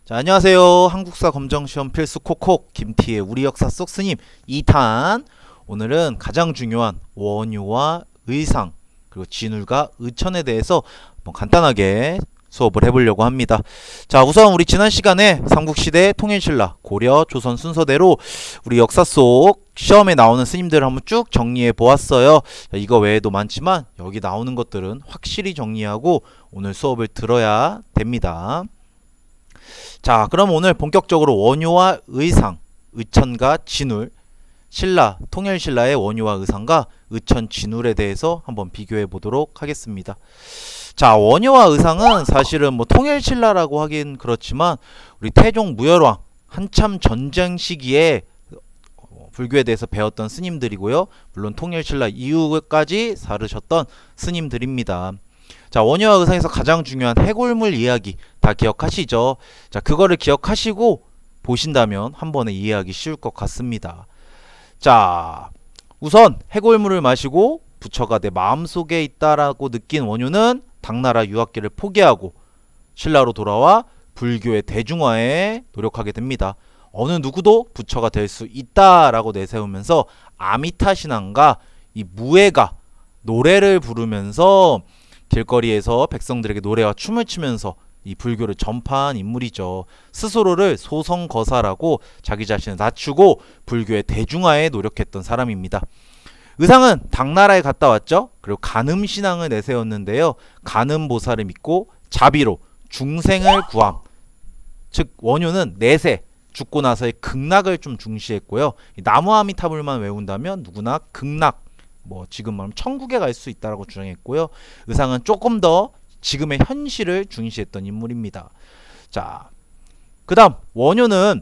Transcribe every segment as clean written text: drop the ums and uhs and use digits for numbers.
자, 안녕하세요. 한국사 검정시험 필수 콕콕 김티의 우리 역사 속 스님 2탄. 오늘은 가장 중요한 원효와 의상 그리고 진울과 의천에 대해서 간단하게 수업을 해보려고 합니다. 자, 우선 우리 지난 시간에 삼국시대, 통일신라, 고려, 조선 순서대로 우리 역사 속 시험에 나오는 스님들을 한번 쭉 정리해 보았어요. 자, 이거 외에도 많지만 여기 나오는 것들은 확실히 정리하고 오늘 수업을 들어야 됩니다. 자, 그럼 오늘 본격적으로 원효와 의상, 의천과 진울, 신라, 통일신라의 원효와 의상과 의천, 진울에 대해서 한번 비교해 보도록 하겠습니다. 자, 원효와 의상은 사실은 통일신라라고 하긴 그렇지만 우리 태종 무열왕 한참 전쟁 시기에 불교에 대해서 배웠던 스님들이고요. 물론 통일신라 이후까지 살으셨던 스님들입니다. 자, 원효와 의상에서 가장 중요한 해골물 이야기 다 기억하시죠? 자, 그거를 기억하시고 보신다면 한 번에 이해하기 쉬울 것 같습니다. 자, 우선 해골물을 마시고 부처가 내 마음속에 있다라고 느낀 원효는 당나라 유학길을 포기하고 신라로 돌아와 불교의 대중화에 노력하게 됩니다. 어느 누구도 부처가 될 수 있다라고 내세우면서 아미타 신앙과 이 무예가 노래를 부르면서 길거리에서 백성들에게 노래와 춤을 추면서 이 불교를 전파한 인물이죠. 스스로를 소성거사라고 자기 자신을 낮추고 불교의 대중화에 노력했던 사람입니다. 의상은 당나라에 갔다 왔죠. 그리고 간음신앙을 내세웠는데요. 간음보살을 믿고 자비로 중생을 구함. 즉 원효는 내세, 죽고 나서의 극락을 좀 중시했고요. 나무아미타불만 외운다면 누구나 극락, 지금 말하면 천국에 갈 수 있다라고 주장했고요. 의상은 조금 더 지금의 현실을 중시했던 인물입니다. 자, 그 다음 원효는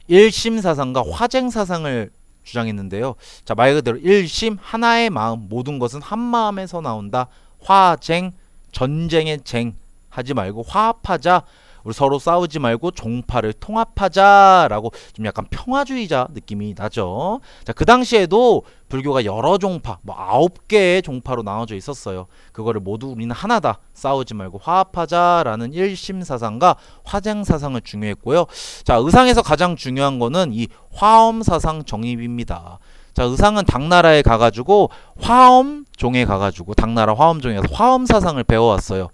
일심사상과 화쟁사상을 주장했는데요. 자, 말 그대로 일심, 하나의 마음, 모든 것은 한 마음에서 나온다. 화쟁, 전쟁의 쟁 하지 말고 화합하자. 우리 서로 싸우지 말고 종파를 통합하자라고 좀 약간 평화주의자 느낌이 나죠. 자, 그 당시에도 불교가 여러 종파, 9개의 종파로 나눠져 있었어요. 그거를 모두 우리는 하나다. 싸우지 말고 화합하자라는 일심사상과 화쟁사상을 중요했고요. 자, 의상에서 가장 중요한 거는 이 화엄사상 정립입니다. 자, 의상은 당나라에 가가지고 화엄종에 가가지고 당나라 화엄종에 가서 화엄사상을 배워왔어요.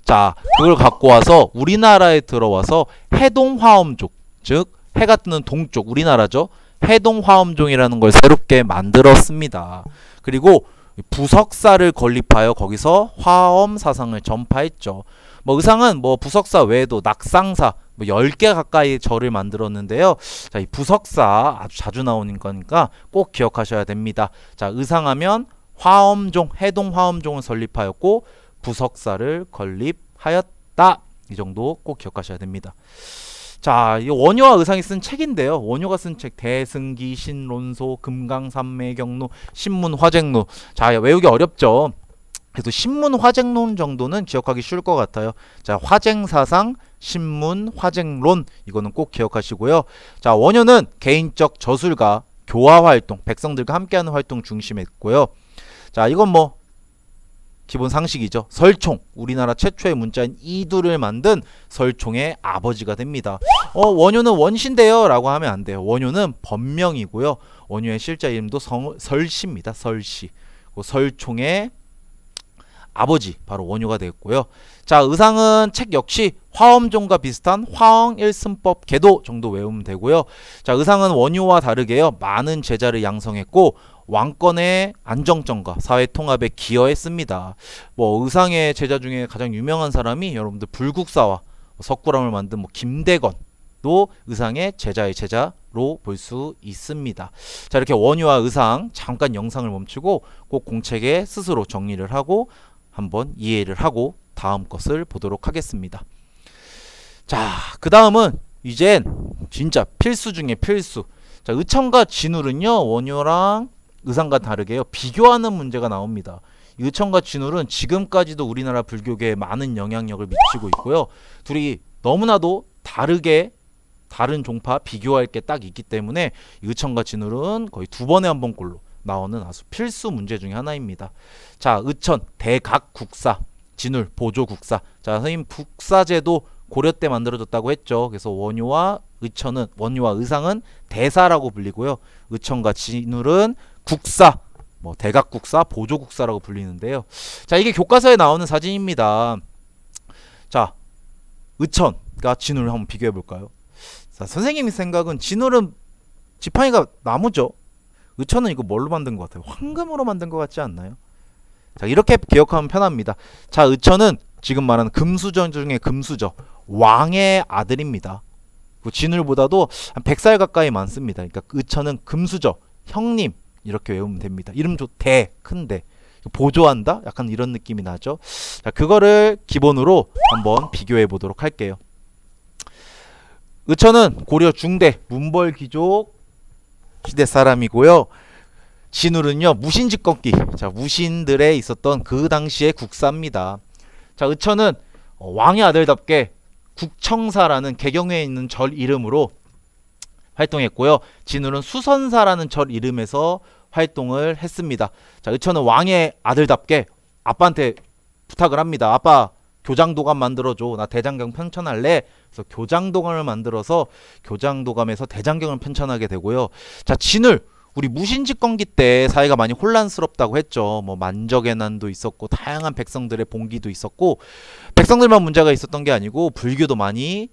자, 그걸 갖고 와서 우리나라에 들어와서 해동화엄종, 즉 해가 뜨는 동쪽 우리나라죠. 해동화엄종이라는 걸 새롭게 만들었습니다. 그리고 부석사를 건립하여 거기서 화엄사상을 전파했죠. 의상은 부석사 외에도 낙상사 10개 가까이 절을 만들었는데요. 자, 이 부석사 아주 자주 나오는 거니까 꼭 기억하셔야 됩니다. 자, 의상하면 화엄종, 해동화엄종을 설립하였고 부석사를 건립하였다. 이 정도 꼭 기억하셔야 됩니다. 자, 이 원효와 의상이 쓴 책인데요. 원효가 쓴 책 대승기, 신론소, 금강산매경로, 신문화쟁론. 자, 외우기 어렵죠. 그래도 신문화쟁론 정도는 기억하기 쉬울 것 같아요. 자, 화쟁사상, 신문화쟁론 이거는 꼭 기억하시고요. 자, 원효는 개인적 저술가, 교화활동, 백성들과 함께하는 활동 중심했고요. 자, 이건 기본 상식이죠. 설총, 우리나라 최초의 문자인 이두를 만든 설총의 아버지가 됩니다. 원효는 원시인데요 라고 하면 안 돼요. 원효는 법명이고요. 원효의 실제 이름도 설시입니다. 설시. 설총의 아버지 바로 원효가 되었고요. 자, 의상은 책 역시 화엄종과 비슷한 화엄일승법 계도 정도 외우면 되고요. 자, 의상은 원효와 다르게요. 많은 제자를 양성했고 왕권의 안정성과 사회 통합에 기여했습니다. 의상의 제자 중에 가장 유명한 사람이 여러분들 불국사와 석굴암을 만든 김대건도 의상의 제자의 제자로 볼 수 있습니다. 자, 이렇게 원효와 의상 잠깐 영상을 멈추고 꼭 공책에 스스로 정리를 하고 한번 이해를 하고 다음 것을 보도록 하겠습니다. 자, 그 다음은 이젠 진짜 필수 중에 필수. 자, 의천과 진울은요 원효랑 의상과 다르게요 비교하는 문제가 나옵니다. 의천과 진울은 지금까지도 우리나라 불교계에 많은 영향력을 미치고 있고요. 둘이 너무나도 다르게 다른 종파 비교할 게 딱 있기 때문에 의천과 진울은 거의 2번에 한 번꼴로 나오는 아주 필수 문제 중에 하나입니다. 자, 의천 대각국사, 진울 보조국사. 자, 선생님 국사제도 고려 때 만들어졌다고 했죠. 그래서 원효와 의상은 대사라고 불리고요. 의천과 진울은 국사, 뭐 대각국사, 보조국사라고 불리는데요. 자, 이게 교과서에 나오는 사진입니다. 자, 의천과 진울 한번 비교해 볼까요? 자, 선생님의 생각은 진울은 지팡이가 나무죠. 의천은 이거 뭘로 만든 것 같아요? 황금으로 만든 것 같지 않나요? 자, 이렇게 기억하면 편합니다. 자, 의천은 지금 말하는 금수저 중에 금수저, 왕의 아들입니다. 진울보다도 한 100살 가까이 많습니다. 그러니까 의천은 금수저, 형님 이렇게 외우면 됩니다. 이름 대, 큰데 보조한다? 약간 이런 느낌이 나죠. 자, 그거를 기본으로 한번 비교해 보도록 할게요. 의천은 고려 중대 문벌귀족 시대 사람이고요. 진울은요, 무신직권기, 자, 무신들에 있었던 그 당시의 국사입니다. 자, 의천은 왕의 아들답게 국청사라는 개경에 있는 절 이름으로 활동했고요. 진울은 수선사라는 절 이름에서 활동을 했습니다. 자, 의천은 왕의 아들답게 아빠한테 부탁을 합니다. 아빠, 교장도감 만들어줘. 나 대장경 편찬할래. 그래서 교장도감을 만들어서 교장도감에서 대장경을 편찬하게 되고요. 자, 진울, 우리 무신직권기 때 사회가 많이 혼란스럽다고 했죠. 뭐 만적의 난도 있었고 다양한 백성들의 봉기도 있었고, 백성들만 문제가 있었던 게 아니고 불교도 많이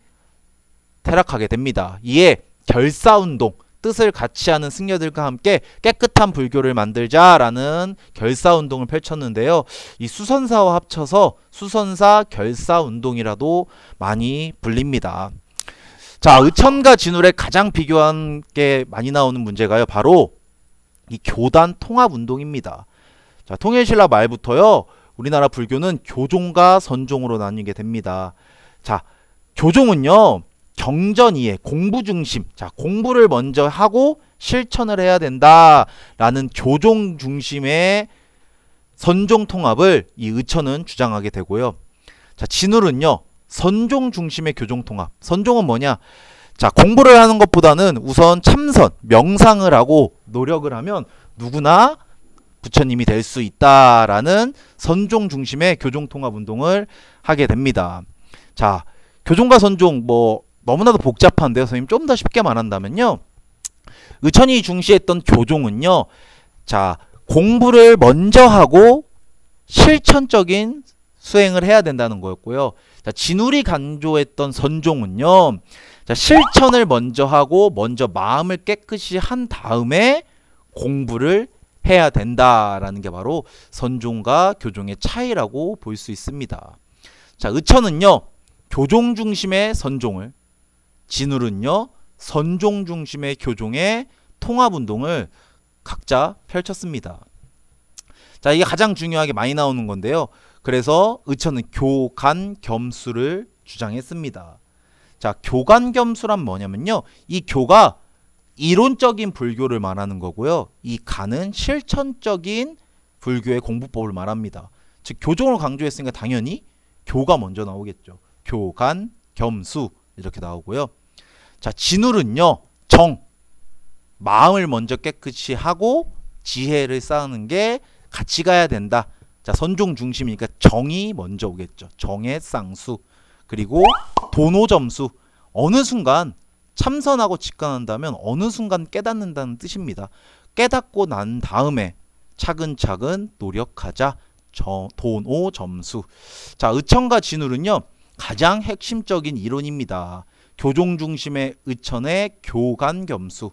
퇴락하게 됩니다. 이에 결사운동, 뜻을 같이 하는 승려들과 함께 깨끗한 불교를 만들자라는 결사운동을 펼쳤는데요. 이 수선사와 합쳐서 수선사 결사운동이라도 많이 불립니다. 자, 의천과 진울에 가장 비교한 게 많이 나오는 문제가요, 바로 이 교단 통합운동입니다. 자, 통일신라 말부터요, 우리나라 불교는 교종과 선종으로 나뉘게 됩니다. 자, 교종은요, 경전 이해, 공부 중심, 자, 공부를 먼저 하고 실천을 해야 된다라는 교종 중심의 선종 통합을 이 의천은 주장하게 되고요. 자, 진울은요, 선종 중심의 교종 통합. 선종은 뭐냐? 자, 공부를 하는 것보다는 우선 참선, 명상을 하고 노력을 하면 누구나 부처님이 될 수 있다라는 선종 중심의 교종 통합 운동을 하게 됩니다. 자, 교종과 선종 뭐 너무나도 복잡한데요. 선생님 좀 더 쉽게 말한다면요, 의천이 중시했던 교종은요, 자, 공부를 먼저 하고 실천적인 수행을 해야 된다는 거였고요. 자, 진울이 강조했던 선종은요, 자, 실천을 먼저 하고 먼저 마음을 깨끗이 한 다음에 공부를 해야 된다라는 게 바로 선종과 교종의 차이라고 볼 수 있습니다. 자, 의천은요, 교종 중심의 선종을, 진울은요, 선종 중심의 교종의 통합운동을 각자 펼쳤습니다. 자, 이게 가장 중요하게 많이 나오는 건데요. 그래서 의천은 교간겸수를 주장했습니다. 자, 교간겸수란 뭐냐면요, 이 교가 이론적인 불교를 말하는 거고요, 이 간은 실천적인 불교의 공부법을 말합니다. 즉, 교종을 강조했으니까 당연히 교가 먼저 나오겠죠. 교간겸수 이렇게 나오고요. 자, 진울은요, 마음을 먼저 깨끗이 하고 지혜를 쌓는 게 같이 가야 된다. 자, 선종 중심이니까 정이 먼저 오겠죠. 정의 쌍수. 그리고 도노점수, 어느 순간 참선하고 직관한다면 어느 순간 깨닫는다는 뜻입니다. 깨닫고 난 다음에 차근차근 노력하자. 도노점수. 자, 의천과 진울은요, 가장 핵심적인 이론입니다. 교종 중심의 의천의 교간겸수,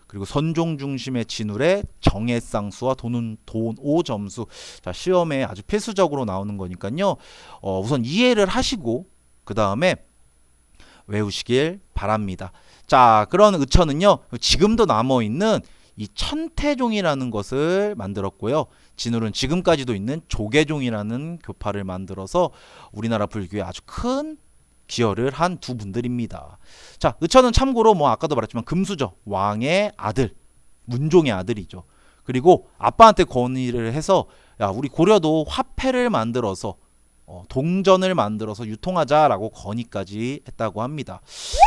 그리고 선종 중심의 진울의 정해쌍수와 도노점수. 자, 시험에 아주 필수적으로 나오는 거니까요, 우선 이해를 하시고 그 다음에 외우시길 바랍니다. 자, 그런 의천은요, 지금도 남아있는 이 천태종이라는 것을 만들었고요, 진울은 지금까지도 있는 조계종이라는 교파를 만들어서 우리나라 불교에 아주 큰 기여를 한 두 분들입니다. 자, 의천은 참고로 뭐 아까도 말했지만 금수저, 왕의 아들, 문종의 아들이죠. 그리고 아빠한테 건의를 해서, 야, 우리 고려도 화폐를 만들어서 동전을 만들어서 유통하자라고 건의까지 했다고 합니다.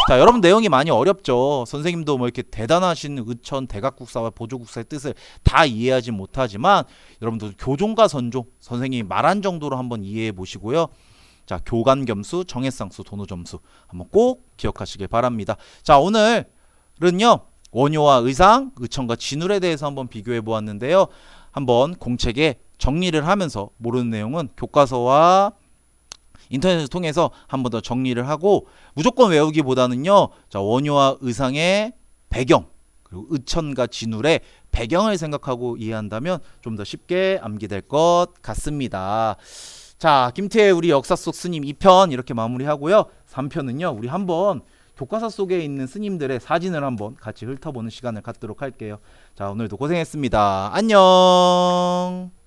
자, 여러분 내용이 많이 어렵죠. 선생님도 뭐 이렇게 대단하신 의천 대각국사와 보조국사의 뜻을 다 이해하지 못하지만 여러분들 교종과 선종, 선생님이 말한 정도로 한번 이해해 보시고요. 자, 교관겸수, 정해상수, 도노점수 한번 꼭 기억하시길 바랍니다. 자, 오늘은요 원효와 의상, 의천과 진울에 대해서 한번 비교해 보았는데요. 한번 공책에 정리를 하면서 모르는 내용은 교과서와 인터넷을 통해서 한 번 더 정리를 하고 무조건 외우기보다는요. 자, 원효와 의상의 배경 그리고 의천과 진울의 배경을 생각하고 이해한다면 좀 더 쉽게 암기될 것 같습니다. 자, 김태의 우리 역사 속 스님 2편 이렇게 마무리하고요. 3편은요. 우리 한번 교과서 속에 있는 스님들의 사진을 한번 같이 훑어보는 시간을 갖도록 할게요. 자, 오늘도 고생했습니다. 안녕.